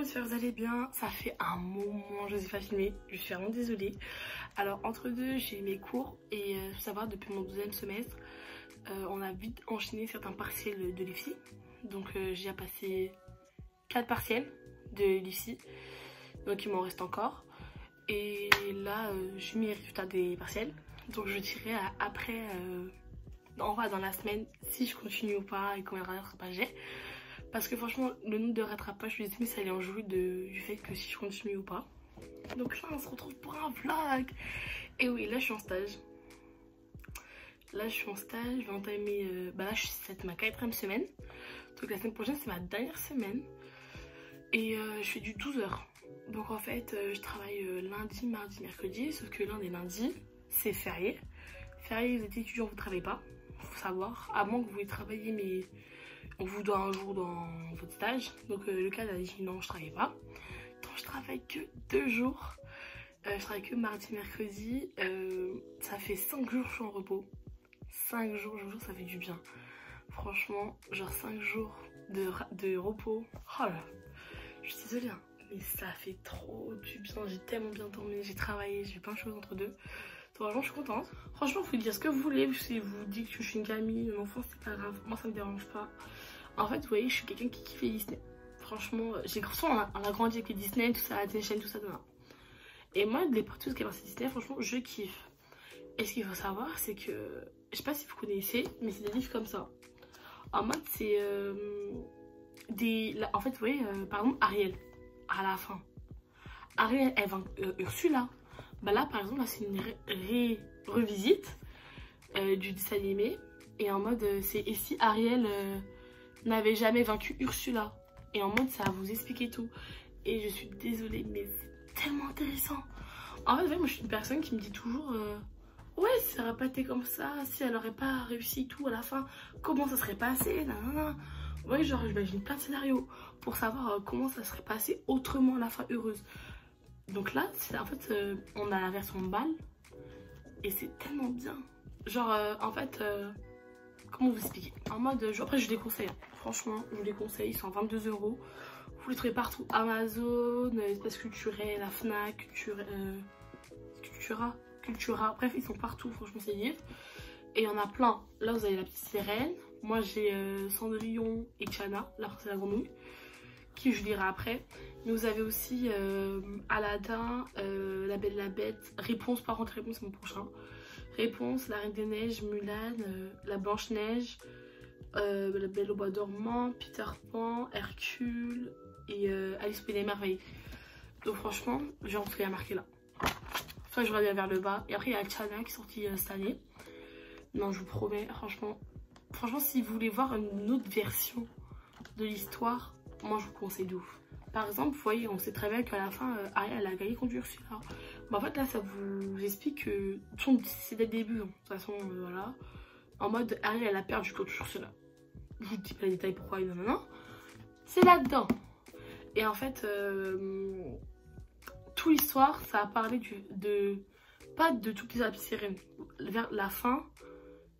j'espère que vous allez bien. Ça fait un moment je ne vous ai pas filmé, je suis vraiment désolée. Alors entre deux j'ai mes cours et faut savoir depuis mon deuxième semestre on a vite enchaîné certains partiels de l'IFSI. Donc j'ai passé 4 partiels de l'IFSI, donc il m'en reste encore. Et là j'ai mis les résultats des partiels, donc je dirai après on va dans la semaine si je continue ou pas et combien de rattrapage j'ai. Parce que franchement, le nombre de rattrapage, je me suis dit, ça allait en jouer du fait que si je continue ou pas. Donc là, on se retrouve pour un vlog. Et oui, là, je suis en stage. Là, je suis en stage. Je vais entamer. Là, c'est ma 4e semaine. Donc la semaine prochaine, c'est ma dernière semaine. Et je fais du 12 heures. Donc en fait, je travaille lundi, mardi, mercredi. Sauf que lundi et lundi, c'est férié. Férié, vous êtes étudiants, vous ne travaillez pas. Faut savoir. À moins que vous voulez travailler, mais on vous doit un jour dans votre stage. Donc le cas a dit non, je travaille pas. Donc je travaille que 2 jours. Je travaille que mardi, mercredi. Ça fait 5 jours que je suis en repos. 5 jours, je vous jure, ça fait du bien. Franchement, genre 5 jours de repos. Oh là, je suis désolée, hein, mais ça fait trop du bien. J'ai tellement bien dormi, j'ai travaillé, j'ai fait plein de choses entre deux. Franchement, je suis contente. Franchement, vous pouvez dire ce que vous voulez. Si vous dites que je suis une gamine, un enfant, c'est pas grave. Moi, ça me dérange pas. En fait, vous voyez, je suis quelqu'un qui kiffe les Disney. Franchement, j'ai l'impression on a grandi avec les Disney, tout ça, les chaînes, tout ça, tout ça. Et moi, les parties qui passent Disney, franchement, je kiffe. Et ce qu'il faut savoir, c'est que, je sais pas si vous connaissez, mais c'est des livres comme ça. En mode, c'est en fait, vous voyez, par exemple, Ariel, à la fin. Ariel, elle va Ursula. Bah là, par exemple, là, c'est une revisite du dessin animé. Et en mode, c'est et si Ariel n'avait jamais vaincu Ursula. Et en mode, ça va vous expliquer tout. Et je suis désolée, mais c'est tellement intéressant. En fait, moi, je suis une personne qui me dit toujours ouais, si ça n'aurait pas été comme ça, si elle n'aurait pas réussi tout à la fin, comment ça serait passé, nanana. Ouais, genre, j'imagine plein de scénarios pour savoir comment ça serait passé autrement à la fin heureuse. Donc là, en fait, on a la version balle et c'est tellement bien. Genre, en fait, comment vous expliquer? En mode, après, je les conseille. Hein. Franchement, je vous les conseille. Ils sont à 22 €. Vous les trouvez partout. Amazon, Espace Culturel, la Fnac, Cultura. Bref, ils sont partout. Franchement, ces livres. Et il y en a plein. Là, vous avez La Petite Sirène. Moi, j'ai Cendrillon et Tiana, La Princesse et la Grenouille, qui je lirai après. Mais vous avez aussi Aladdin, La Belle et la Bête, Réponse, par contre Réponse c'est mon prochain. Réponse, La Reine des Neiges, Mulan, La Blanche-Neige, La Belle au Bois dormant, Peter Pan, Hercule et Alice au Pays des Merveilles. Donc franchement, j'ai envie à marquer là. Enfin, je regarde vers le bas. Et après, il y a Tiana qui est sorti cette année. Non, je vous promets, franchement, si vous voulez voir une autre version de l'histoire, moi je vous conseille de ouf. Par exemple, vous voyez, on sait très bien qu'à la fin, Ariel elle a gagné contre Ursula. Mais en fait, là, ça vous explique que c'est dès le début. Hein. De toute façon, voilà. En mode, Ariel elle a perdu contre Ursula. Je vous dis pas les détails pourquoi, non. C'est là-dedans. Et en fait, toute l'histoire, ça a parlé pas de toutes les sirènes, vers la fin.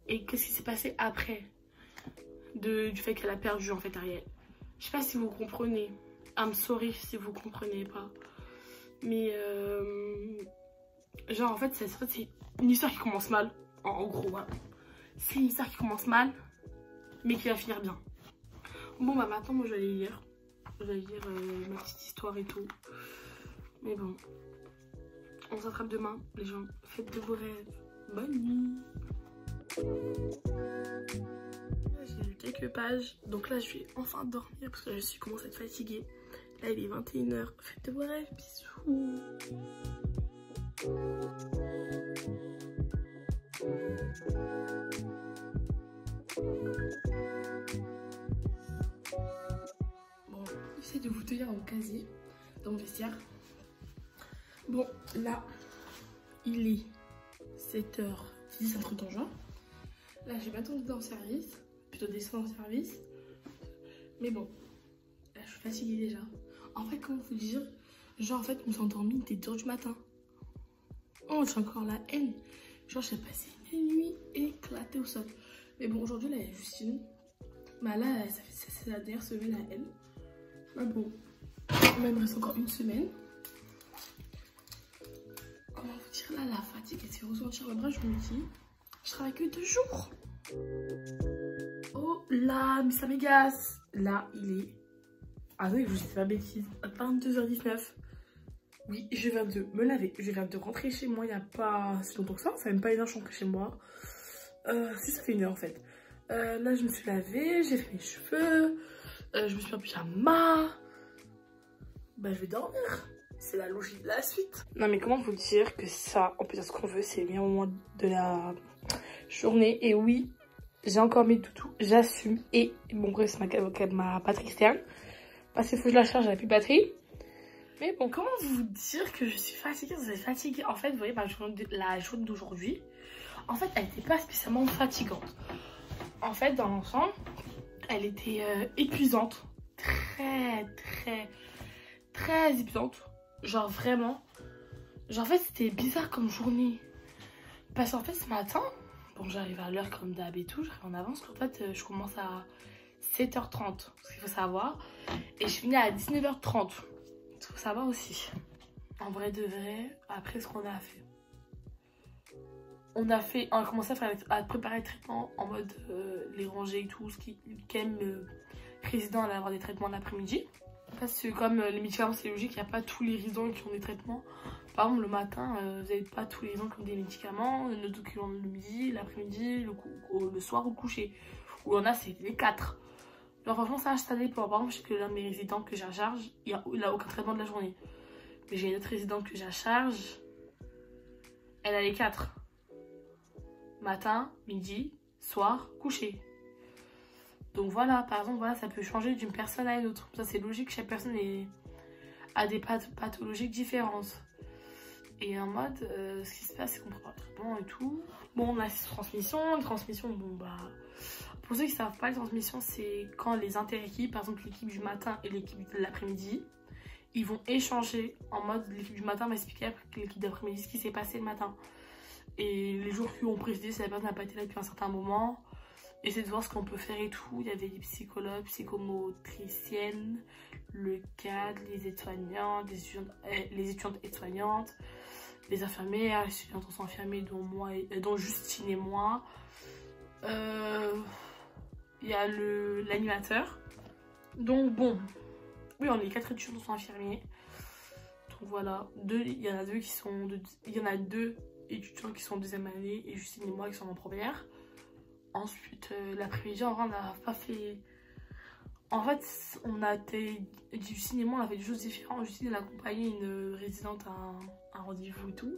Et qu'est-ce qui s'est passé après du fait qu'elle a perdu, en fait, Ariel. Je sais pas si vous comprenez. I'm sorry si vous comprenez pas. Mais genre en fait c'est une histoire qui commence mal. En gros voilà. C'est une histoire qui commence mal mais qui va finir bien. Bon bah maintenant moi je vais aller lire. Je vais lire ma petite histoire et tout. Mais bon. On s'attrape demain les gens. Faites de vos rêves. Bonne nuit. J'ai lu quelques pages. Donc là je vais enfin dormir parce que je suis commencé à être fatiguée. Là il est 21 h. Faites de vos rêves, bisous. Bon, j'essaie de vous tenir dans mon casier, dans mon vestiaire. Bon, là, il est 7h10, un truc dans le genre. Là, j'ai pas attendu dans le service, plutôt descendre dans le service. Mais bon, là, je suis fatiguée déjà. En fait, comment vous dire, genre en fait, on s'est endormi dès 2h du matin. Oh, j'ai encore la haine. Genre, j'ai passé une nuit éclatée au sol. Mais bon, aujourd'hui, là, il y a Justine. Bah là, c'est la dernière semaine à elle. Mais bon, il me reste encore une semaine. Comment vous dire là, la fatigue, elle s'est ressentir le bras, je me dis, je travaille que 2 jours. Oh là, mais ça m'agace. Là, il est... Ah oui, je sais pas bêtise, 22h19. Oui, je viens de me laver, je viens de rentrer chez moi il n'y a pas si longtemps que ça, fait même pas 1 heure que je suis rentrée chez moi. Si, ça fait 1 heure en fait. Là, je me suis lavée, j'ai fait mes cheveux, je me suis mis en pyjama. Bah, je vais dormir. C'est la logique de la suite. Non, mais comment vous dire que ça, on peut dire ce qu'on veut, c'est le meilleur moment de la journée. Et oui, j'ai encore mes toutous, j'assume. Et bon, bref, c'est ma batterie externe. Parce qu'il faut que je la charge, elle n'a plus de batterie. Mais bon, comment vous dire que je suis fatiguée? Vous êtes fatiguée. En fait, vous voyez, la journée d'aujourd'hui, en fait, elle n'était pas spécialement fatigante. En fait, dans l'ensemble, elle était épuisante. Très épuisante. Genre vraiment. Genre en fait, c'était bizarre comme journée. Parce qu'en fait, ce matin, bon, j'arrive à l'heure comme d'hab et tout, j'arrive en avance. En fait, je commence à 7h30, ce qu'il faut savoir. Et je finis à 19h30. Il faut savoir aussi. En vrai de vrai, après ce qu'on a fait. On a commencé à préparer le traitement en mode les rangées et tout, ce qui aime le résident à avoir des traitements l'après-midi. Parce que comme les médicaments c'est logique, il n'y a pas tous les résidents qui ont des traitements. Par exemple le matin, vous n'avez pas tous les résidents qui ont des médicaments, d'autres qui ont le midi, l'après-midi, le soir au coucher. Ou il y en a c'est les 4. Alors franchement ça dépend. Par exemple je sais que l'un de mes résidents que j'ai à charge, il n'a aucun traitement de la journée. Mais j'ai une autre résidente que j'ai à charge, elle a les 4. Matin, midi, soir, coucher. Donc voilà, par exemple, voilà, ça peut changer d'une personne à une autre. Ça, c'est logique, chaque personne a des pathologies différentes. Et en mode, ce qui se passe, c'est qu'on prépare le traitement et tout. Bon, on a ces transmissions. Les transmissions, bon, bah... Pour ceux qui ne savent pas, les transmissions, c'est quand les inter-équipes, par exemple l'équipe du matin et l'équipe de l'après-midi, ils vont échanger en mode, l'équipe du matin va expliquer à l'équipe d'après-midi ce qui s'est passé le matin. Et les jours qui ont précédé, si la personne n'a pas été là depuis un certain moment, essayer de voir ce qu'on peut faire et tout. Il y avait des psychologues, psychomotriciennes, le cadre, les aides-soignantes, les étudiantes aides-soignantes, les infirmières, les étudiantes en soins infirmiers, dont Justine et moi. Il y a l'animateur. Donc bon, oui, on est 4 étudiants en soins infirmiers. Donc voilà, il y en a 2 qui sont... Il y en a 2 étudiants qui sont en 2e année et Justine et moi qui sont en première. Ensuite, l'après-midi, en vrai, on n'a pas fait... En fait, Justine et moi, on a fait des choses différentes. Justine, elle a accompagné une résidente à un rendez-vous et tout.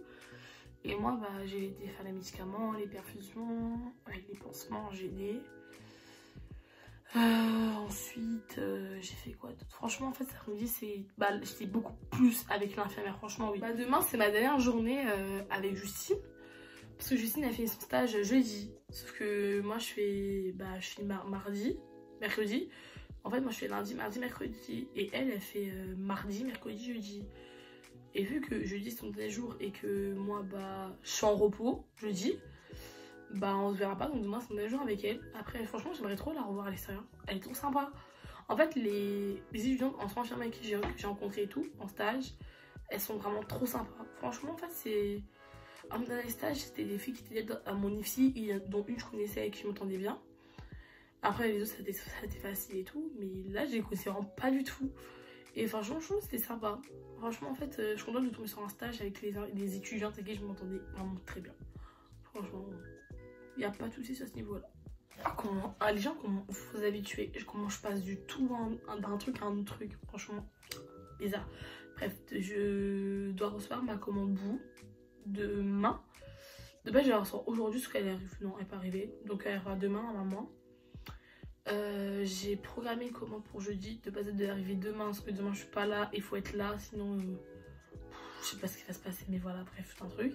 Et moi, bah, j'ai aidé à faire les médicaments, les perfusions, avec les pansements, j'ai aidé. Ensuite, j'ai fait quoi d'autre? Franchement, en fait, cet après-midi, j'étais beaucoup plus avec l'infirmière, franchement, oui. Bah, demain, c'est ma dernière journée avec Justine. Parce que Justine a fait son stage jeudi. Sauf que moi, je fais mercredi. En fait, moi, je fais lundi, mardi, mercredi. Et elle fait mardi, mercredi, jeudi. Et vu que jeudi, c'est son dernier jour et que moi, bah, je suis en repos jeudi, bah, on se verra pas. Donc demain, c'est mon dernier jour avec elle. Après, franchement, j'aimerais trop la revoir à l'extérieur. Elle est trop sympa. En fait, les étudiantes en soins infirmiers que j'ai rencontrées et tout, en stage, elles sont vraiment trop sympas. Franchement, en fait, c'est... À mon dernier stage, c'était des filles qui étaient à mon IFSI, dont une je connaissais et qui m'entendait bien. Après, les autres, ça a été facile et tout. Mais là, je les connaissais vraiment pas du tout. Et franchement, je trouve que c'était sympa. Franchement, en fait, je suis contente de tomber sur un stage avec les étudiantes avec qui je m'entendais vraiment très bien. Franchement, il n'y a pas de soucis sur ce niveau-là. Les gens, comment vous vous habituez? Comment je passe du tout d'un truc à un autre truc? Franchement, bizarre. Bref, je dois recevoir ma commande bout demain. De base, je vais la recevoir aujourd'hui, parce qu'elle arrive. Non, elle n'est pas arrivée. Donc, elle arrivera demain à maman. J'ai programmé une commande pour jeudi. De base, elle devait arriver demain, parce que demain, je suis pas là. Il faut être là, sinon, je sais pas ce qui va se passer. Mais voilà, bref, c'est un truc.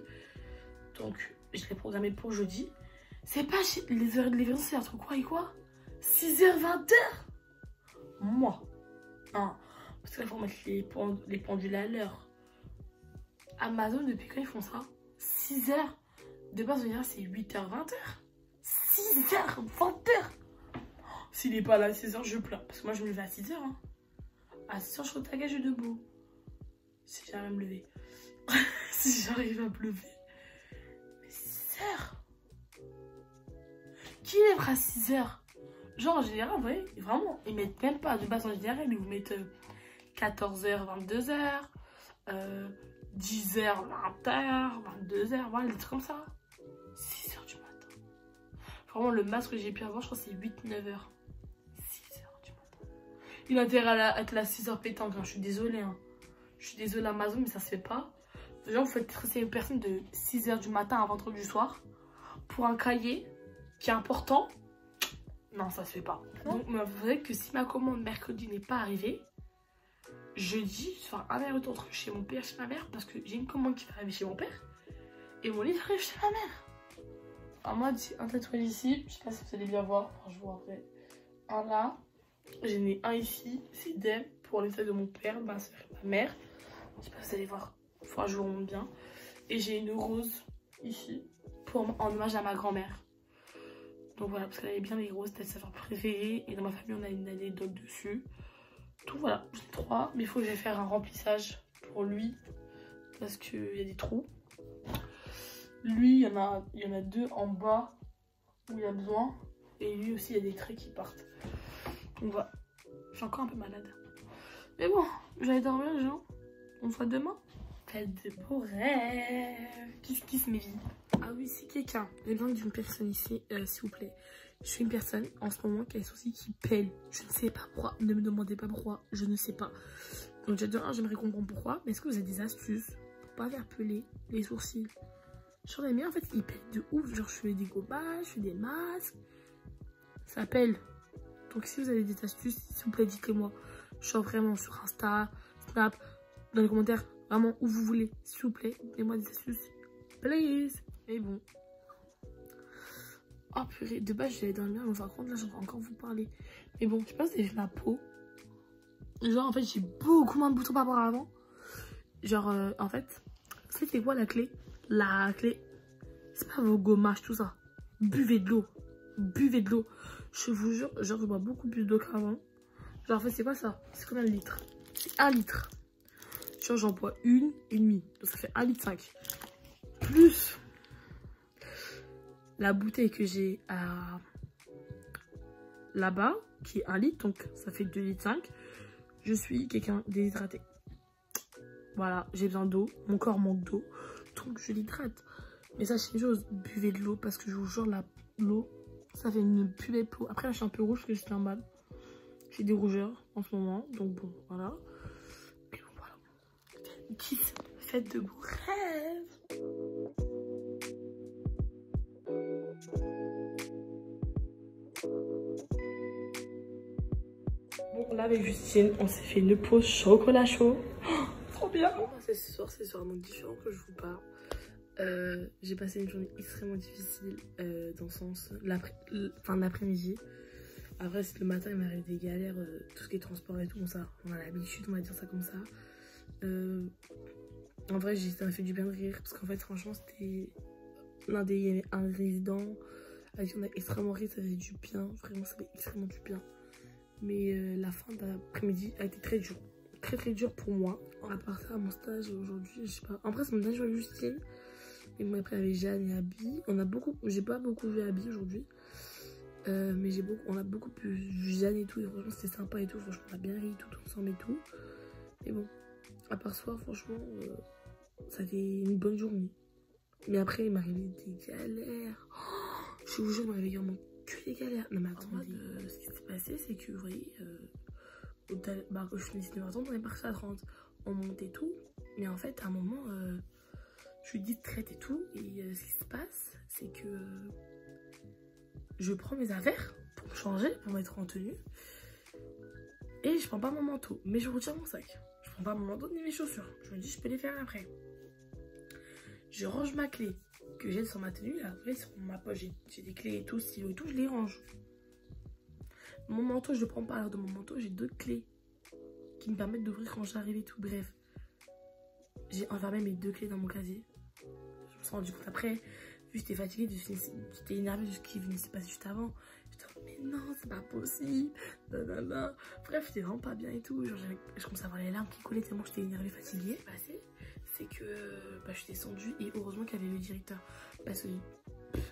Donc, je l'ai programmé pour jeudi. C'est pas les heures de livraison, c'est entre quoi et quoi? 6h, 20h? Moi. Hein. Parce qu'il faut mettre les pendules à l'heure. Amazon, depuis quand ils font ça? 6h. De base, c'est 8h, 20h. 6h, 20h. S'il n'est pas là à 16h, je pleure. Parce que moi, je me lève à 6h. Hein. À 6h, je suis au taquet, je suis debout. Si j'arrive à me lever. Si j'arrive à me lever. Mais 6h. Qui lèvera à 6h? Genre, en général, vous voyez, vraiment, ils mettent même pas de base en général, ils vous mettent 14h, 22h, 10h, 20h, 22h, voilà, des trucs comme ça. 6h du matin. Vraiment, le masque que j'ai pu avoir, je crois que c'est 8-9h. 6h du matin. Il a intérêt à être là 6h pétanque, hein. Je suis désolée. Hein. Je suis désolée Amazon, mais ça se fait pas. Genre, vous faites stresser une personne de 6h du matin à 20h du soir pour un cahier qui est important. Non, ça se fait pas. Donc, vous savez que si ma commande mercredi n'est pas arrivée, jeudi, je vais faire un aller-retour entre chez mon père et chez ma mère parce que j'ai une commande qui va arriver chez mon père et mon livre arrive chez ma mère. Alors moi, un tatouage ici, je sais pas si vous allez bien voir, enfin, je vois après. Un là, j'en ai un ici, c'est idem pour les tailles de mon père, ma soeur et ma mère. Je sais pas si vous allez voir, il faudra que je vous remonte bien. Et j'ai une rose ici en hommage à ma grand-mère. Donc voilà, parce qu'elle avait bien les roses, c'était sa fleur préférée. Et dans ma famille, on a une anecdote dessus. Donc voilà, j'en ai 3. Mais il faut que j'aille faire un remplissage pour lui. Parce qu'il y a des trous. Lui, il y en a 2 en bas où il y a besoin. Et lui aussi, il y a des traits qui partent. Donc voilà, je suis encore un peu malade. Mais bon, j'allais dormir les gens. On se voit demain. Faites de beaux rêves. Kiss mes vies. Ah oui, si quelqu'un, j'ai besoin d'une personne ici, s'il vous plaît. Je suis une personne en ce moment qui a des sourcils qui pèlent. Je ne sais pas pourquoi. Ne me demandez pas pourquoi. Je ne sais pas. Donc j'aimerais comprendre pourquoi. Mais est-ce que vous avez des astuces pour pas faire peler les sourcils? J'aurais aimé en fait, ils pèlent de ouf. Genre je fais des gommages, je fais des masques. Ça pèle. Donc si vous avez des astuces, s'il vous plaît, dites-les-moi. Je suis vraiment sur Insta, Snap, dans les commentaires, vraiment où vous voulez. S'il vous plaît, donnez-moi des astuces. Please. Mais bon. Oh purée, de base j'allais dormir, mais par contre là j'en vais encore vous parler. Mais bon, je sais pas si vous avez vu ma peau. Genre en fait j'ai beaucoup moins de boutons par rapport à avant. Genre en fait, c'est quoi la clé? La clé, c'est pas vos gommages, tout ça. Buvez de l'eau. Buvez de l'eau. Je vous jure, genre je bois beaucoup plus d'eau qu'avant. Genre en fait c'est quoi ça? C'est combien de litres? C'est 1 litre. Genre j'en bois 1,5. Donc ça fait 1,5 litre. Plus la bouteille que j'ai là-bas, qui est 1 litre, donc ça fait 2,5 litres. Je suis quelqu'un déshydraté. Voilà, j'ai besoin d'eau, mon corps manque d'eau, donc je l'hydrate. Mais sachez une chose, buvez de l'eau, parce que je vous jure, l'eau, ça fait une plus belle peau. Après, là, je suis un peu rouge, parce que c'est normal. J'ai des rougeurs en ce moment, donc bon, voilà. Puis bon, voilà. Kiss, faites de beaux rêves. Bon, là avec Justine, on s'est fait une pause chocolat chaud. Oh, trop bien. Bon, c'est ce soir donc différent que je vous parle. J'ai passé une journée extrêmement difficile dans le sens l'après-midi. Après, le matin, il m'arrive des galères, tout ce qui est transport et tout, bon, ça, on a l'habitude, on va dire ça comme ça. En vrai, ça m'a fait du bien de rire, parce qu'en fait, franchement, c'était un résident avec qui on a extrêmement ri, ça faisait du bien, vraiment, ça fait extrêmement du bien. Mais la fin d'après-midi a été très dure, très dur pour moi. À part ça, à mon stage aujourd'hui, je sais pas. Après, c'est mon stage avec Justine. Et moi, après, avec Jeanne et Abby. J'ai pas beaucoup vu Abby aujourd'hui. Mais on a beaucoup vu Jeanne et tout. Et franchement, c'était sympa et tout. Franchement, on a bien ri tout ensemble et tout. Et bon, à part ça, franchement, ça a été une bonne journée. Mais après, il m'est arrivé des galères. Oh, je vous jure, il m'est arrivé vraiment que des galères. Non, mais attendez, ce qui s'est passé, c'est que, vous voyez, quand je finissais de 20 ans, on est parti à 30. On montait tout. Mais en fait, à un moment, je suis distraite et tout. Et ce qui se passe, c'est que je prends mes affaires pour me changer, pour mettre en tenue. Et je prends pas mon manteau. Mais je retire mon sac. Je prends pas mon manteau ni mes chaussures. Je me dis, je peux les faire après. Je range ma clé que j'ai sur ma tenue. Là, après, sur ma poche, j'ai des clés et tout, stylo et tout. Je les range. Mon manteau, je le prends pas. Alors, de mon manteau, j'ai 2 clés qui me permettent d'ouvrir quand j'arrive et tout. Bref, j'ai enfermé mes 2 clés dans mon casier. Je me suis rendu compte après, j'étais fatiguée, j'étais énervée de ce qui venait de se passer juste avant. J'étais en mode, mais non, c'est pas possible. Nanana. Bref, j'étais vraiment pas bien et tout. Genre, je commençais à avoir les larmes qui coulaient tellement j'étais énervée, fatiguée. C'est que je suis descendue et heureusement qu'il y avait le directeur. Parce que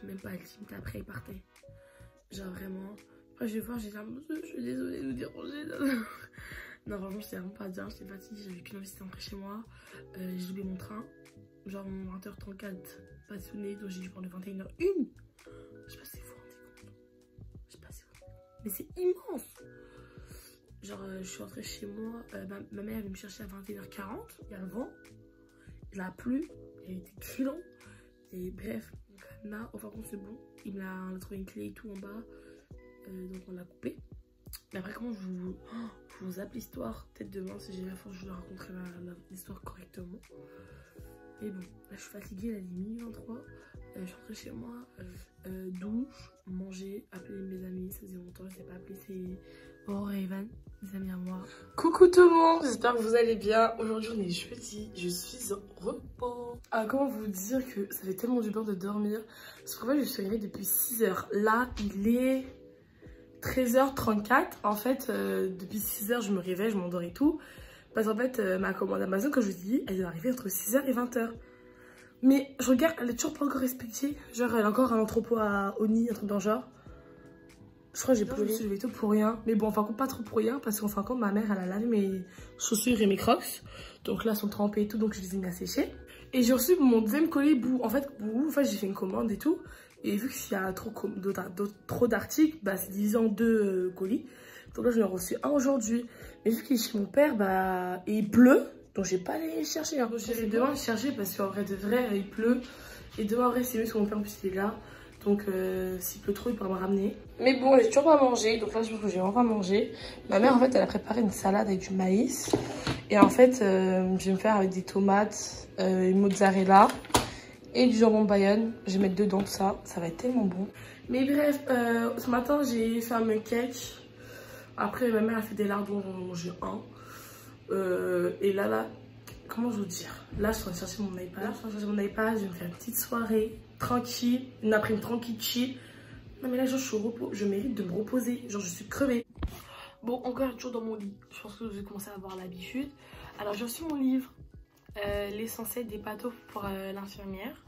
même pas 10 minutes après, il partait. Genre vraiment. Après, je vais voir, j'ai dit, je suis désolée de vous déranger. Non, franchement, j'étais vraiment pas bien, j'étais fatiguée, j'avais qu'une envie, c'était rentrer chez moi. J'ai oublié mon train, genre mon 20h34, pas sonné, donc j'ai dû prendre le 21h01. Je sais pas si vous vous rendez compte. Je sais pas si vous vous rendez compte. Mais c'est immense. Genre, je suis rentrée chez moi, ma mère est venue me chercher à 21h40, il y a le vent, il a plu, il était criant. Et bref, là, enfin bon, c'est bon. On a trouvé une clé et tout en bas, donc on l'a coupé. Mais après, comment je vous zappe l'histoire? Peut-être demain, si j'ai la force, je vais raconter l'histoire correctement. Mais bon, là, je suis fatiguée, là, il est minuit 23. Je suis rentrée chez moi, douche, manger, appeler mes amis. Ça faisait longtemps, je ne les ai pas appelés, c'est Aurore et Evan, mes amis à moi. Coucou tout le monde, j'espère que vous allez bien. Aujourd'hui, on est jeudi, je suis en repos. Ah, comment vous dire que ça fait tellement du bien de dormir? Parce qu'en fait, je suis réveillée depuis 6 h. Là, il est 13h34, en fait, depuis 6 h, je me réveille, je m'endors et tout. Parce qu'en fait, ma commande Amazon, comme je vous dis, elle doit arriver entre 6 h et 20 h. Mais je regarde, elle est toujours pas encore respectée. Genre, elle a encore un entrepôt à Oni, un truc dans le genre. Je crois que j'ai pleuré. Je me suis levée tôt pour rien. Mais bon, enfin, pas trop pour rien. Parce qu'en fin de compte, ma mère, elle a lavé mes chaussures et mes crocs. Donc là, elles sont trempées et tout, donc je les ai mis à sécher. Et j'ai reçu mon deuxième colis Boo. En fait, j'ai fait une commande et tout. Et vu qu'il y a trop d'articles, bah, c'est divisé en 2 colis. Donc là, j'en ai reçu un aujourd'hui. Mais vu qu'il est chez mon père, bah, et il pleut. Donc, j'ai pas allé chercher. Hein. J'irai demain le chercher parce qu'en vrai de vrai, il pleut. Et demain, en vrai, c'est mieux parce que mon père, en plus, il est là. Donc, s'il pleut trop, il pourra me ramener. Mais bon, j'ai toujours pas mangé. Donc là, je pense que j'ai enfin mangé. Ma mère, en fait, elle a préparé une salade avec du maïs. Et en fait, je vais me faire avec des tomates, une mozzarella et du jambon bayonne. Je vais mettre dedans tout ça. Ça va être tellement bon. Mais bref, ce matin, j'ai fait un cake. Après, ma mère a fait des lardons, j'en ai mangé un. Et là, comment je vous dire? Là, je suis en train de chercher mon iPad. Je vais me faire une petite soirée tranquille, une après-midi tranquille, chill. Non, mais là, genre, je suis au repos. Je mérite de me reposer. Genre, je suis crevée. Bon, encore toujours dans mon lit. Je pense que vous avez commencé à avoir l'habitude. Alors, j'ai reçu mon livre, L'essentiel des pâteaux pour l'infirmière.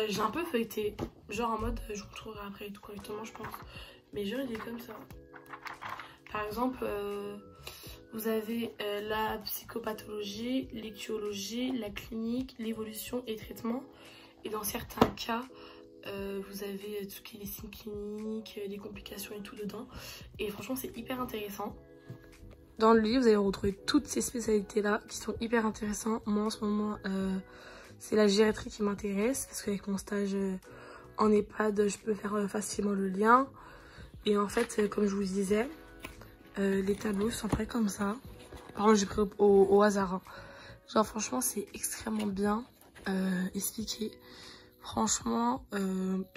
J'ai un peu feuilleté. Genre, en mode, je vous retrouverai après tout correctement, je pense. Mais genre, il est comme ça. Par exemple, vous avez la psychopathologie, l'étiologie, la clinique, l'évolution et traitement. Et dans certains cas, vous avez tout ce qui est les signes cliniques, les complications et tout dedans. Et franchement, c'est hyper intéressant. Dans le livre, vous allez retrouver toutes ces spécialités-là qui sont hyper intéressantes. Moi, en ce moment, c'est la gériatrie qui m'intéresse. Parce qu'avec mon stage en EHPAD, je peux faire facilement le lien. Et en fait, comme je vous disais, les tableaux sont prêts comme ça. Par contre, j'ai pris au hasard. Hein. Genre, franchement, c'est extrêmement bien expliqué. Franchement,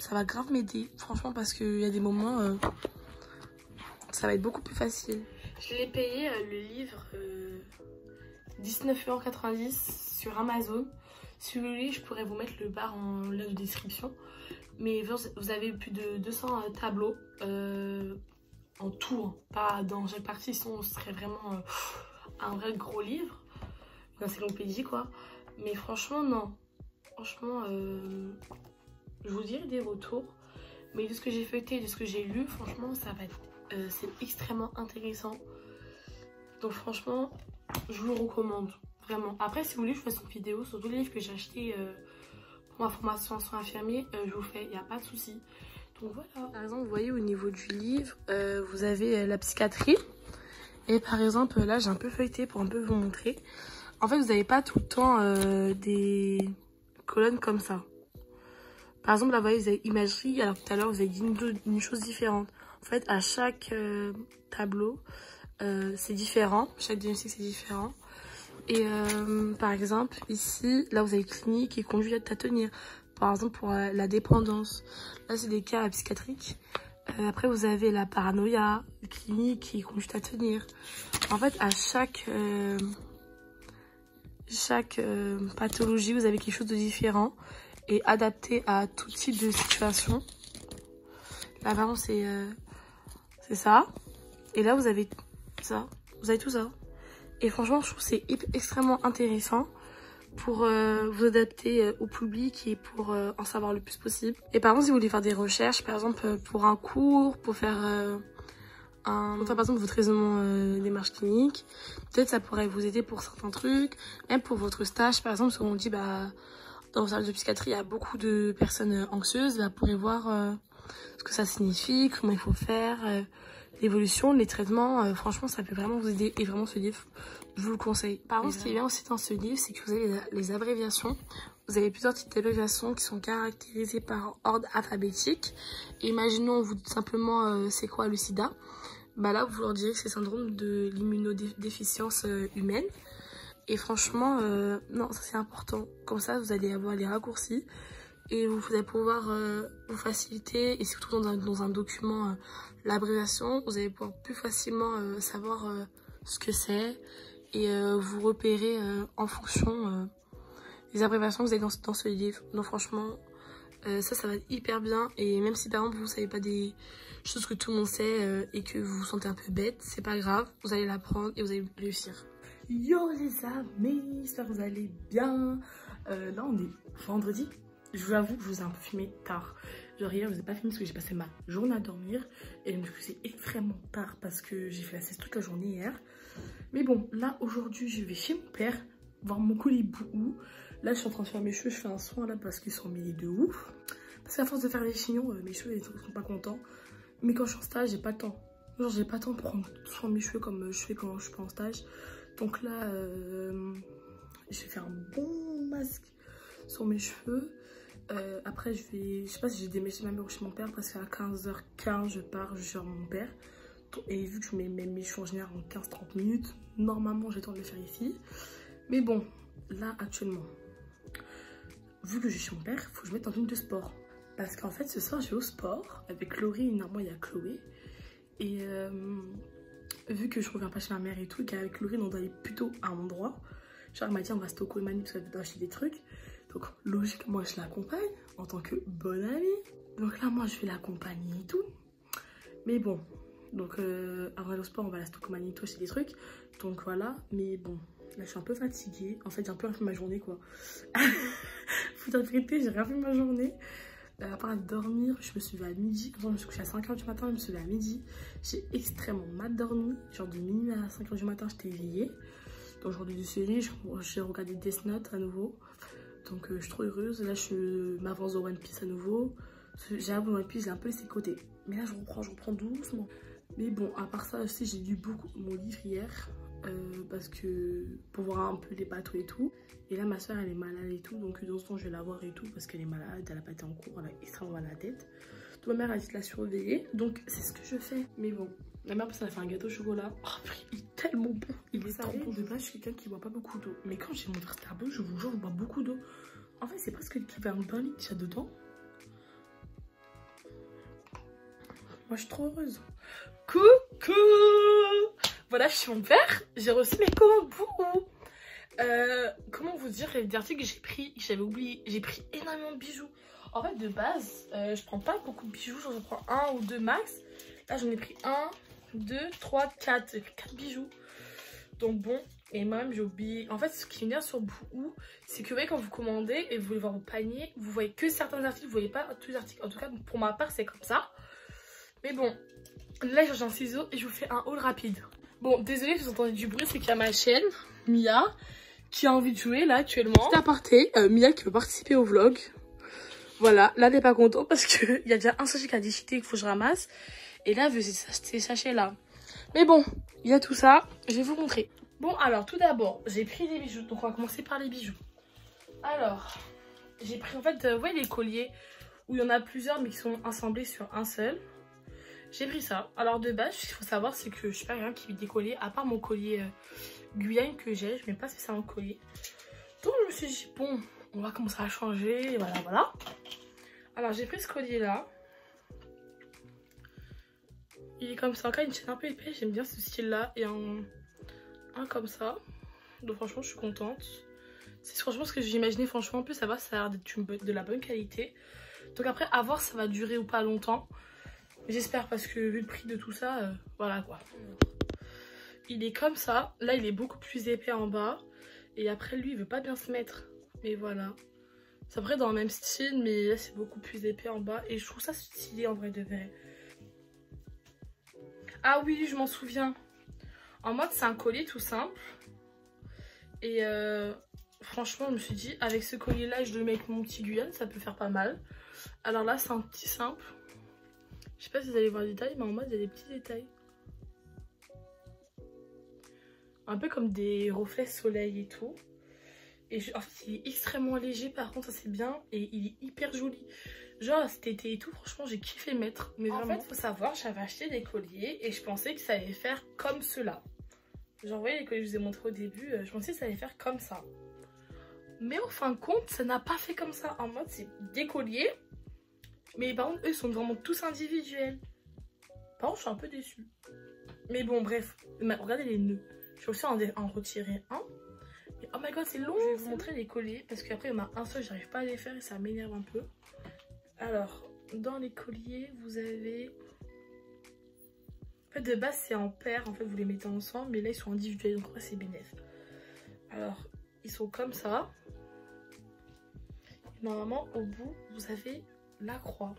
ça va grave m'aider. Franchement, parce qu'il y a des moments, ça va être beaucoup plus facile. Je l'ai payé le livre 19,90 € sur Amazon. Si vous voulez, je pourrais vous mettre le bar en lien de description. Mais vous avez plus de 200 tableaux en tout, hein. Pas dans chaque partie, sinon ce serait vraiment un vrai gros livre. Une encyclopédie quoi. Mais franchement, non. Franchement, je vous dirai des retours. Mais de ce que j'ai feuilleté et de ce que j'ai lu, franchement, ça va être c'est extrêmement intéressant. Donc franchement, je vous le recommande. Vraiment. Après, si vous voulez, je fasse une vidéo sur tous les livres que j'ai achetés pour ma formation en soins infirmiers. Je vous fais, il n'y a pas de souci. Donc voilà. Par exemple, vous voyez au niveau du livre, vous avez la psychiatrie. Et par exemple, là, j'ai un peu feuilleté pour un peu vous montrer. En fait, vous n'avez pas tout le temps des colonnes comme ça. Par exemple, là, vous voyez, vous avez imagerie, alors tout à l'heure, vous avez dit une chose différente. En fait, à chaque tableau, c'est différent. Chaque diagnostic, c'est différent. Et par exemple, ici, là, vous avez clinique et conduite à tenir. Par exemple, pour la dépendance. Là, c'est des cas psychiatriques. Après, vous avez la paranoïa, clinique et conduite à tenir. En fait, à chaque pathologie, vous avez quelque chose de différent. est adapté à tout type de situation. Là, par exemple, c'est ça. Et là, vous avez ça. Vous avez tout ça. Et franchement, je trouve que c'est extrêmement intéressant pour vous adapter au public et pour en savoir le plus possible. Et par exemple, si vous voulez faire des recherches, par exemple, pour un cours, pour faire par exemple votre raisonnement des marches cliniques, peut-être ça pourrait vous aider pour certains trucs, même pour votre stage, par exemple, si on dit, bah, dans le service de psychiatrie, il y a beaucoup de personnes anxieuses, bah, vous pourrez voir ce que ça signifie, comment il faut faire, l'évolution, les traitements. Franchement, ça peut vraiment vous aider et vraiment ce livre, je vous le conseille. Par contre, ce qui est bien aussi dans ce livre, c'est que vous avez les abréviations. Vous avez plusieurs types d'abréviations qui sont caractérisées par ordre alphabétique. Imaginons, vous dites simplement c'est quoi le sida. Bah là, vous leur direz que c'est le syndrome de l'immunodéficience humaine. Et franchement, non, ça c'est important. Comme ça, vous allez avoir les raccourcis. Et vous allez pouvoir vous faciliter, et si vous trouvez dans un document l'abréviation, vous allez pouvoir plus facilement savoir ce que c'est et vous repérer en fonction des abréviations que vous avez dans ce livre. Donc franchement, ça va être hyper bien. Et même si par exemple vous ne savez pas des choses que tout le monde sait et que vous vous sentez un peu bête, c'est pas grave, vous allez l'apprendre et vous allez réussir. Yo les amis, j'espère que vous allez bien. Là on est vendredi. Je vous avoue que je vous ai un peu filmé tard. Genre hier, je vous ai pas filmé parce que j'ai passé ma journée à dormir. Et du coup, c'est extrêmement tard parce que j'ai fait la sieste toute la journée hier. Mais bon, là, aujourd'hui, je vais chez mon père voir mon colis Bouhou. Là, je suis en train de faire mes cheveux. Je fais un soin là parce qu'ils sont mêlés de ouf. Parce qu'à force de faire des chignons, mes cheveux, ils sont pas contents. Mais quand je suis en stage, j'ai pas le temps. Genre, j'ai pas le temps pour prendre soin de mes cheveux comme je fais quand je suis pas en stage. Donc là, je vais faire un bon masque sur mes cheveux. Après je sais pas si j'ai déménagé ma mère ou chez mon père parce qu'à 15h15 je pars, je suis chez mon père. Et vu que je mets mes cheveux en général en 15-30 minutes, normalement j'ai le temps de le faire ici. Mais bon, là actuellement, vu que je suis chez mon père, il faut que je mette en tenue de sport. Parce qu'en fait ce soir je vais au sport avec Laurie, normalement il y a Chloé. Et vu que je reviens pas chez ma mère et tout, et qu'avec Laurie on doit aller plutôt à un endroit. Genre elle m'a dit on va se toquer Mani parce qu'elle doit acheter des trucs. Donc logique, moi je l'accompagne en tant que bonne amie. Donc là moi je vais l'accompagner et tout. Mais bon, donc avant le sport on va à la Stockmanie et tout, acheter des trucs. Donc voilà, mais bon, là je suis un peu fatiguée. En fait j'ai un peu rien fait ma journée quoi. Faut la vérité, j'ai rien fait ma journée. À part dormir, je me suis levée à midi. Je me suis couchée à 5h du matin, je me suis levée à midi. J'ai extrêmement mal dormi. Genre de minuit à 5h du matin j'étais éveillée. Donc aujourd'hui du série, j'ai regardé Death Note à nouveau. Donc je suis trop heureuse. Là je m'avance dans One Piece à nouveau. J'avoue One Piece j'ai un peu laissé de côté. Mais là je reprends doucement. Mais bon, à part ça aussi j'ai lu beaucoup mon livre hier. Parce que pour voir un peu les bateaux et tout. Et là ma soeur elle est malade et tout. Donc dans ce temps je vais la voir et tout. Parce qu'elle est malade, elle a pas été en cours, elle a extrêmement mal à la tête. Donc ma mère a dit de la surveiller. Donc c'est ce que je fais. Mais bon, ma mère elle a fait un gâteau au chocolat. Oh, il est tellement bon. Il est trop bon. De base je suis quelqu'un qui boit pas beaucoup d'eau. Mais quand j'ai mon verre Starbucks, je vous jure je bois beaucoup d'eau. En fait c'est presque l'équivalent d'un litre qu'il y a dedans. Moi je suis trop heureuse. Coucou. Voilà, je suis mon père. J'ai reçu mes commandes Bouhou. Comment vous dire, les articles que j'ai pris, j'avais oublié. J'ai pris énormément de bijoux. En fait, de base, je prends pas beaucoup de bijoux. J'en prends un ou deux max. Là, j'en ai pris 1, 2, 3, 4. J'ai pris 4 bijoux. Donc bon, et moi-même, j'ai oublié. En fait, ce qui est bien sur Bouhou, c'est que vous voyez, quand vous commandez et vous voulez voir vos paniers, vous voyez que certains articles, vous voyez pas tous les articles. En tout cas, pour ma part, c'est comme ça. Mais bon, là, j'ai un ciseau et je vous fais un haul rapide. Bon, désolé si vous entendez du bruit, c'est qu'il y a ma chaîne, Mia, qui a envie de jouer là actuellement. Petit aparté, Mia qui veut participer au vlog. Voilà, là elle n'est pas contente parce qu'il y a déjà un sachet qui a déchiqueté qu'il faut que je ramasse. Et là elle veut ces sachets là. Mais bon, il y a tout ça, je vais vous montrer. Bon alors tout d'abord, j'ai pris les bijoux, donc on va commencer par les bijoux. Alors, j'ai pris en fait, vous voyez les colliers où il y en a plusieurs mais qui sont assemblés sur un seul. J'ai pris ça. Alors de base, ce qu'il faut savoir, c'est que je suis pas quelqu'un qui met des colliers, à part mon collier Guyane que j'ai, je mets pas spécialement de collier. Donc je me suis dit, bon, on va commencer à changer, voilà, voilà. Alors j'ai pris ce collier là. Il est comme ça, encore une chaîne un peu épais, j'aime bien ce style là. Et un comme ça. Donc franchement, je suis contente. C'est franchement ce que j'imaginais. Franchement, en plus, ça va, ça a l'air d'être de la bonne qualité. Donc après, à voir si ça va durer ou pas longtemps. J'espère parce que vu le prix de tout ça, voilà quoi. Il est comme ça. Là, il est beaucoup plus épais en bas. Et après, lui, il veut pas bien se mettre. Mais voilà. C'est après dans le même style, mais là, c'est beaucoup plus épais en bas. Et je trouve ça stylé en vrai de vrai. Ah oui, je m'en souviens. En mode, c'est un collier tout simple. Et franchement, je me suis dit, avec ce collier-là, je le mets avec mon petit Guyane, ça peut faire pas mal. Alors là, c'est un petit simple. Je sais pas si vous allez voir les détails, mais en mode, il y a des petits détails. Un peu comme des reflets soleil et tout. Et en fait, il est extrêmement léger, par contre, ça c'est bien. Et il est hyper joli. Genre, cet été et tout, franchement, j'ai kiffé mettre. Mais vraiment, en fait, faut savoir, j'avais acheté des colliers et je pensais que ça allait faire comme ceux-là. Genre, vous voyez les colliers que je vous ai montrés au début, je pensais que ça allait faire comme ça. Mais en fin de compte, ça n'a pas fait comme ça. En mode, c'est des colliers. Mais par contre, eux, ils sont vraiment tous individuels. Par contre, je suis un peu déçue. Mais bon, bref. Regardez les nœuds. Je vais aussi en retirer un. Et oh my god, c'est long. Je vais vous montrer les colliers. Parce qu'après, il y en a un seul, j'arrive pas à les faire et ça m'énerve un peu. Alors, dans les colliers, vous avez... En fait, de base, c'est en paire. En fait, vous les mettez ensemble. Mais là, ils sont individuels. Donc, c'est bénéf. Alors, ils sont comme ça. Et normalement, au bout, vous avez la croix.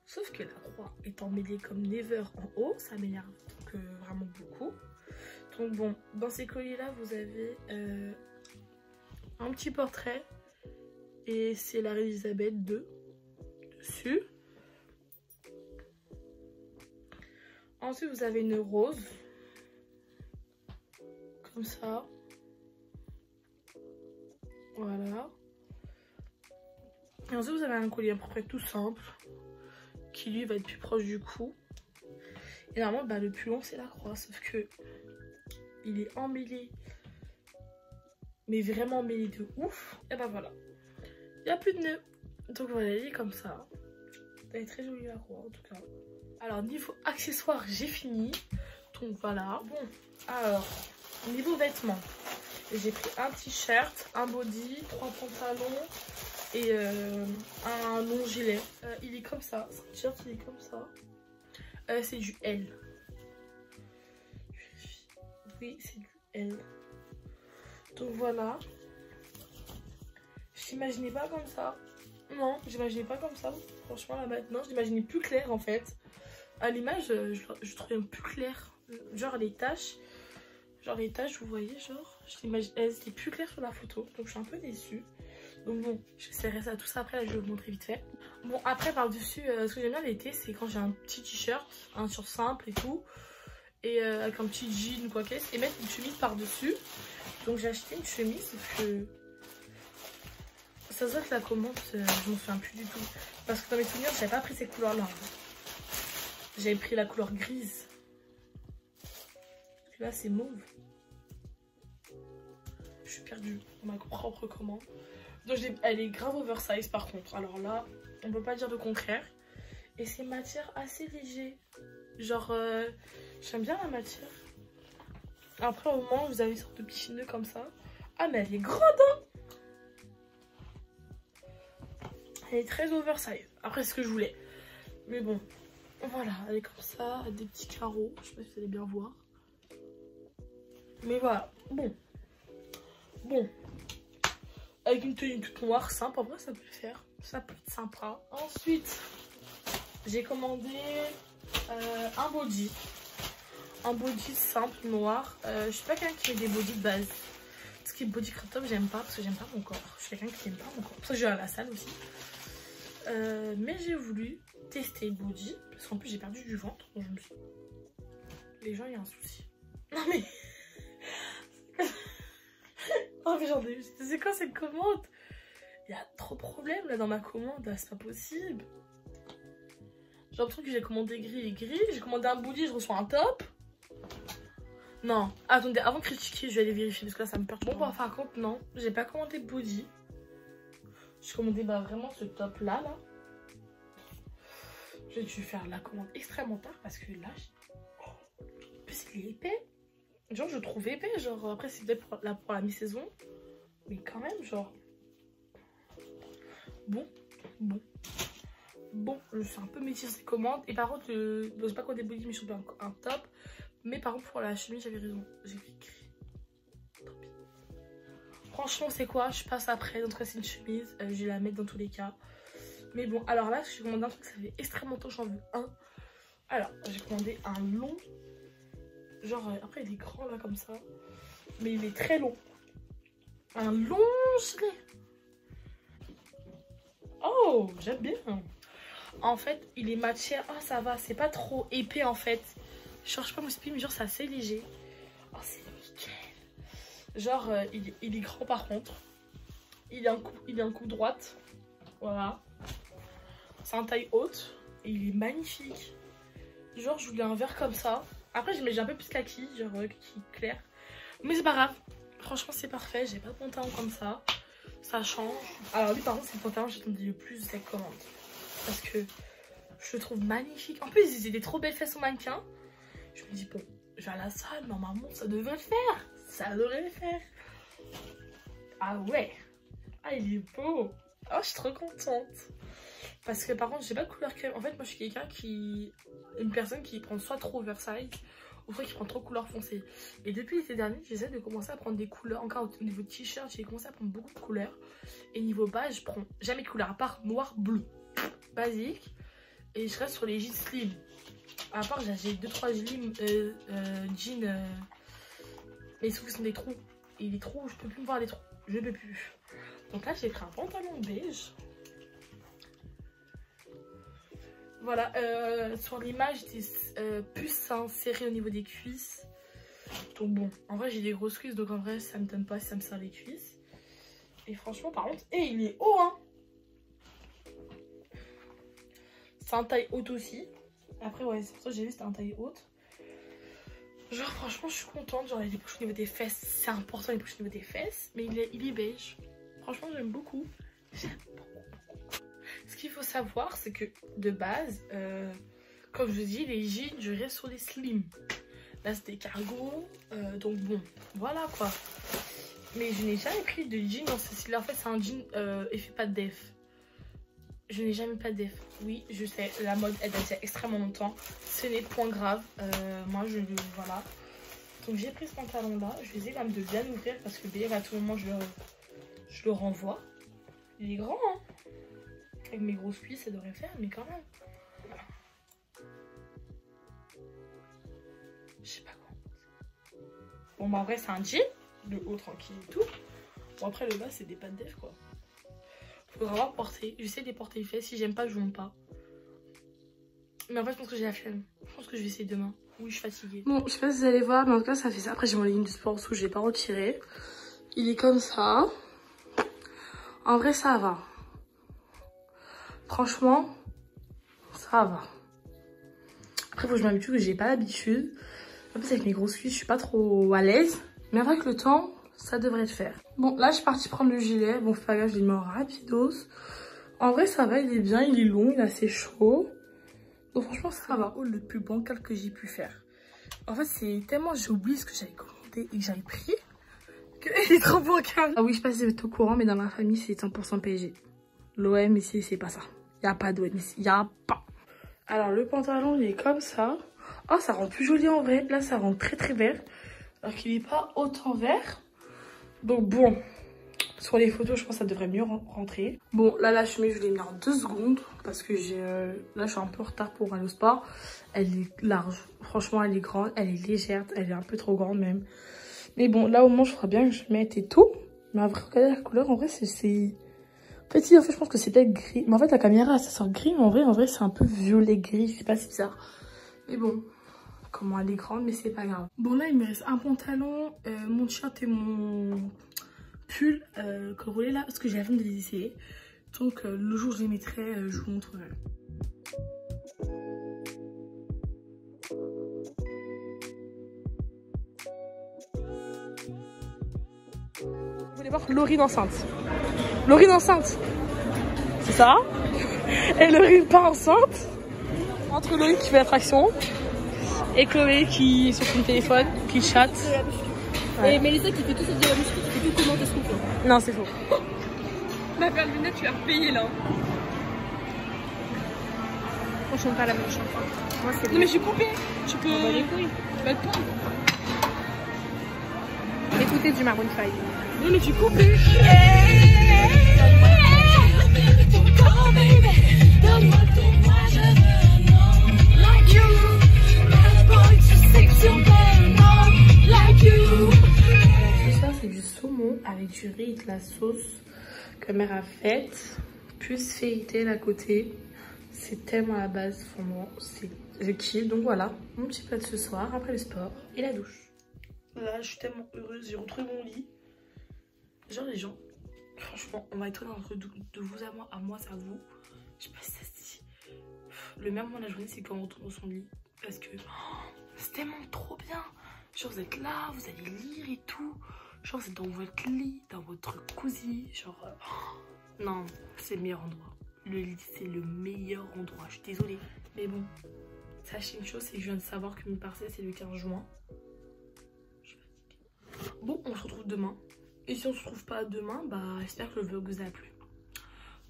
Sauf que la croix étant mêlée comme never en haut, ça m'énerve vraiment beaucoup. Donc bon, dans ces colliers là vous avez un petit portrait et c'est la reine Elisabeth II dessus. Ensuite vous avez une rose comme ça, voilà. Et ensuite vous avez un collier à peu près tout simple qui lui va être plus proche du cou. Et normalement bah, le plus long c'est la croix, sauf que il est emmêlé, mais vraiment emmêlé de ouf. Et bah voilà, il n'y a plus de nœud. Donc voilà, il est comme ça. Elle est très jolie la croix en tout cas. Alors niveau accessoires j'ai fini. Donc voilà. Bon, alors niveau vêtements, j'ai pris un t-shirt, un body, 3 pantalons et un long gilet. Il est comme ça, ce t-shirt il est comme ça. C'est du L. Oui, c'est du L. Donc voilà. Je l'imaginais pas comme ça. Non, j'imaginais pas comme ça. Franchement, là maintenant, je l'imaginais plus clair en fait. À l'image, je trouvais plus clair. Genre les taches. Genre les taches, vous voyez, genre, elles étaient plus claires sur la photo. Donc je suis un peu déçue. Donc bon, j'essaierai ça, tout ça après, là, je vais vous montrer vite fait. Bon, après par-dessus, ce que j'aime bien l'été, c'est quand j'ai un petit t-shirt, un sur simple et tout. Et avec un petit jean ou quoi qu'est-ce, et mettre une chemise par-dessus. Donc j'ai acheté une chemise, sauf que ça se voit que la commande, je m'en souviens plus du tout. Parce que dans mes souvenirs, j'avais pas pris ces couleurs-là. J'avais pris la couleur grise. Parce que là, c'est mauve. Je suis perdue dans ma propre commande. Donc elle est grave oversize par contre. Alors là, on peut pas dire le contraire. Et c'est matière assez léger. Genre, j'aime bien la matière. Après, au moment, vous avez une sorte de petit nœud comme ça. Ah, mais elle est grande, hein! Elle est très oversize. Après, c'est ce que je voulais. Mais bon, voilà, elle est comme ça, des petits carreaux. Je sais pas si vous allez bien voir. Mais voilà, bon. Bon. Avec une tenue toute noire, simple. En vrai, ça peut le faire. Ça peut être sympa. Ensuite, j'ai commandé un body. Un body simple, noir. Je suis pas quelqu'un qui met des bodys de base. Ce qui est body crop top, j'aime pas parce que j'aime pas mon corps. Je suis quelqu'un qui n'aime pas mon corps. Pour ça, je vais à la salle aussi. Mais j'ai voulu tester le body. Parce qu'en plus, j'ai perdu du ventre. Donc je me suis... Les gens, il y a un souci. Non mais... Oh mais j'en ai eu. C'est quoi cette commande? Il y a trop de problèmes là dans ma commande. C'est pas possible. J'ai l'impression que j'ai commandé gris et gris. J'ai commandé un body, je reçois un top. Non, attendez, avant de critiquer, je vais aller vérifier parce que là ça me perturbe. Bon, bah, par contre, non, j'ai pas commandé body. J'ai commandé vraiment ce top là. J'ai dû faire la commande extrêmement tard parce que là, en plus il est épais. Genre, je trouve épais. Genre, après, c'est peut-être pour la mi-saison. Mais quand même, genre... Bon, je suis un peu métisse ces commandes. Et par contre, je sais pas quoi des body, mais je trouve un top. Mais par contre, pour la chemise, j'avais raison. J'ai écrit. Tant pis. Franchement, c'est quoi? Je passe après. En tout cas, c'est une chemise. Je vais la mettre dans tous les cas. Mais bon, alors là, j'ai commandé un truc, ça fait extrêmement longtemps que j'en veux un. Alors, j'ai commandé un long. Genre, après, il est grand là, comme ça. Mais il est très long. Un long gilet. Oh, j'aime bien. En fait, il est matché. Oh, ça va, c'est pas trop épais en fait. Je cherche pas mon speed, mais genre, c'est assez léger. Oh, c'est nickel. Genre, il est grand par contre. Il est en coupe droite. Voilà. C'est un taille haute. Et il est magnifique. Genre, je voulais un vert comme ça. Après, j'ai un peu plus kaki, genre kaki clair. Mais c'est pas grave. Franchement, c'est parfait. J'ai pas de pantalon comme ça. Ça change. Alors lui, par contre, c'est le pantalon que j'attendais le plus de la commande. Parce que je le trouve magnifique. En plus, ils étaient trop belles fesses au mannequin. Je me dis, bon, je vais à la salle. Normalement, ça devrait le faire. Ça devrait le faire. Ah ouais. Ah, il est beau. Oh, je suis trop contente. Parce que par contre, j'ai pas de couleur crème. En fait, moi, je suis quelqu'un qui... Une personne qui prend soit trop oversize ou soit qui prend trop couleur foncée. Et depuis l'été dernier, j'essaie de commencer à prendre des couleurs. Encore au niveau de t-shirt, j'ai commencé à prendre beaucoup de couleurs. Et niveau bas, je prends jamais de couleur à part noir, bleu. Basique. Et je reste sur les jeans slim. À part, j'ai 2-3 jeans. Mais sauf qu'ils sont des trous. Et les trous, je peux plus me voir les trous. Je peux plus. Donc là, j'ai pris un pantalon beige. Voilà, sur l'image, j'étais plus insérée au niveau des cuisses. Donc bon, en vrai, j'ai des grosses cuisses, donc en vrai, ça me donne pas si ça me serre les cuisses. Et franchement, par contre, il est haut, hein. C'est un taille haute aussi. Après, ouais, c'est pour ça que j'ai vu, c'était un taille haute. Genre, franchement, je suis contente. Genre, il y a des poches au niveau des fesses. C'est important, les poches au niveau des fesses. Mais il est beige. Franchement, j'aime beaucoup. J'aime beaucoup. Ce qu'il faut savoir, c'est que de base, comme je vous dis, les jeans, je reste sur les slim. Là, c'était cargo. Donc bon, voilà quoi. Mais je n'ai jamais pris de jean dans ce style. En fait, c'est un jean effet pas de def. Je n'ai jamais pas de def. Oui, je sais, la mode, elle date il y a extrêmement longtemps. Ce n'est point grave. Moi, voilà. Donc j'ai pris ce pantalon là. Je vais essayer quand même de bien l'ouvrir parce que d'ailleurs, à tout moment, je le renvoie. Il est grand, hein. Avec mes grosses cuisses, ça devrait faire, mais quand même. Voilà. Je sais pas comment. Bon, bah en vrai, c'est un jean. Le haut, tranquille et tout. Bon, après, le bas, c'est des pattes def, quoi. Faut vraiment porter. J'essaie de les porter les fesses. Si j'aime pas, je monte pas. Mais en fait, je pense que j'ai la flemme. Je pense que je vais essayer demain. Oui, je suis fatiguée. Bon, je sais pas si vous allez voir, mais en tout cas, ça fait ça. Après, j'ai mon legging de sport sous, je l'ai pas retiré. Il est comme ça. En vrai, ça va. Franchement, ça va. Après, faut que je m'habitue que j'ai pas l'habitude. En plus, avec mes grosses cuisses, je suis pas trop à l'aise. Mais avec le temps, ça devrait le faire. Bon, là, je suis partie prendre le gilet. Bon, c'est pas grave, je l'ai mis en rapidos. En vrai, ça va, il est bien, il est long, il est assez chaud. Donc, franchement, ça va. Oh, le plus bancal que j'ai pu faire. En fait, c'est tellement j'ai oublié ce que j'avais commandé et que j'avais pris que il est trop bancal. Ah oui, je sais pas si vous êtes au courant, mais dans ma famille, c'est 100% PSG. L'OM ici, c'est pas ça. Il n'y a pas d'OM ici. Il n'y a pas. Alors, le pantalon, il est comme ça. Oh, ça rend plus joli en vrai. Là, ça rend très très vert. Alors qu'il n'est pas autant vert. Donc bon, sur les photos, je pense que ça devrait mieux rentrer. Bon, là, la chemise, je l'ai mis en 2 secondes. Parce que là, je suis un peu en retard pour aller au sport. Elle est large. Franchement, elle est grande. Elle est légère. Elle est un peu trop grande même. Mais bon, là, au moins, je ferais bien que je mette et tout. Mais après, regardez la couleur. En vrai, c'est... En fait, je pense que c'est peut-être gris. Mais en fait, la caméra, ça sort gris. Mais en vrai, c'est un peu violet-gris. C'est pas si bizarre. Mais bon, comment elle est grande, mais c'est pas grave. Bon, là, il me reste un pantalon, mon t-shirt et mon pull col roulé là. Parce que j'ai la flemme de les essayer. Donc, le jour où je les mettrai, je vous montrerai. Vous voulez voir Laurine enceinte? Laurine enceinte, c'est ça. Et Laurine pas enceinte. Entre Laurine qui fait l'attraction et Chloé qui est sur son téléphone, qui chatte. Et Mélissa qui fait tout ça de la muscu, qui fait tout commenter ce qu'on fait. Non, c'est faux. Ma paire de lunettes, tu l'as repayée là. On chante pas la même chanson. Moi, c'est non, mais je suis coupée. Tu peux. On va les couilles. Bah, toi. Écoutez du Maroon 5. Non, mais tu coupes. Yeah. C'est du saumon avec du riz et de la sauce que mère a faite, plus feuilleté à côté. C'est tellement à la base, vraiment, je kiffe. Donc voilà, mon petit plat de ce soir après le sport et la douche. Là, je suis tellement heureuse, j'ai retrouvé mon lit. Genre les gens, franchement, on va être entre de vous à moi, ça vous. Je sais pas si ça se dit. Le meilleur moment de la journée, c'est quand on retourne dans son lit. Parce que c'est tellement trop bien. Genre vous êtes là, vous allez lire et tout. Genre vous êtes dans votre lit, dans votre cosy. Genre non, c'est le meilleur endroit. Le lit c'est le meilleur endroit. Je suis désolée. Mais bon, sachez une chose, c'est que je viens de savoir que mon partiel c'est le 15 juin. Je suis fatiguée. Bon, on se retrouve demain. Et si on se retrouve pas demain, bah j'espère que le vlog vous a plu.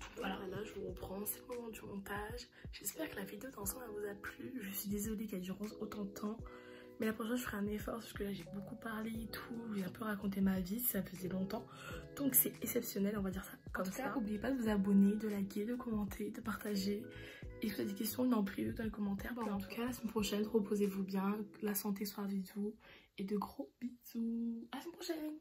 Donc voilà, là je vous reprends, c'est le moment du montage. J'espère que la vidéo d'ensemble vous a plu. Je suis désolée qu'elle dure autant de temps. Mais la prochaine, je ferai un effort parce que là, j'ai beaucoup parlé et tout. J'ai un peu raconté ma vie, ça faisait longtemps. Donc, c'est exceptionnel, on va dire ça comme ça. N'oubliez pas de vous abonner, de liker, de commenter, de partager. Et si vous avez des questions, en privé dans les commentaires. Bon, en tout cas, la semaine prochaine, reposez-vous bien, que la santé soit avec vous. Et de gros bisous. À la semaine prochaine!